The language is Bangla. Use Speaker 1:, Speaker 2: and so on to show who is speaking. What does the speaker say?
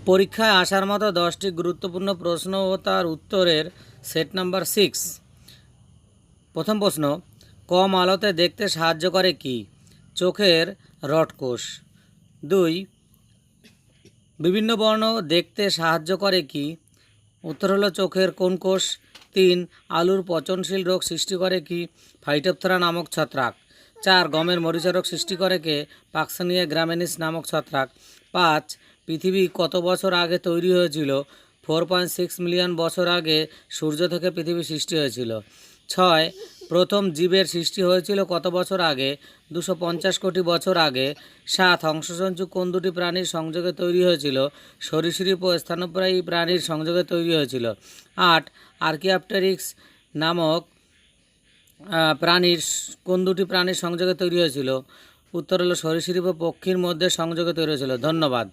Speaker 1: পরীক্ষায় আসার মতো 10টি গুরুত্বপূর্ণ প্রশ্ন ও তার উত্তরের সেট নাম্বার 6। প্রথম প্রশ্ন, কম আলোতে দেখতে সাহায্য করে কি? চোখের রডকোষ। 2, বিভিন্ন বর্ণ দেখতে সাহায্য করে কি? উত্তর হলো চোখের কোন কোষ? 3, আলুর পচনশীল রোগ সৃষ্টি করে কি? ফাইটোপথরা নামক ছত্রাক। 4, গমের মরিচা রোগ সৃষ্টি করে কে? পাকসানিয়া গ্রামেনিস নামক ছত্রাক। 5, পৃথিবী কত বছর আগে তৈরি হয়েছিল? 4.6 মিলিয়ন বছর আগে সূর্য থেকে পৃথিবী সৃষ্টি হয়েছিল। 6, প্রথম জীবের সৃষ্টি হয়েছিল কত বছর আগে? 250 কোটি বছর আগে। 7, হংসসঞ্চু কোন দুটি প্রাণীর সংযোগে তৈরি হয়েছিল? সরীসৃপ ও স্তন্যপায়ী প্রাণীর সংযোগে তৈরি হয়েছিল। 8, আর্কিওপ্টেরিক্স নামক প্রাণীর কোন দুটি প্রাণীর সংযোগে তৈরি হয়েছিল? উত্তর হলো সরীসৃপ ও পক্ষীর মধ্যে সংযোগে তৈরি হয়েছিল। ধন্যবাদ।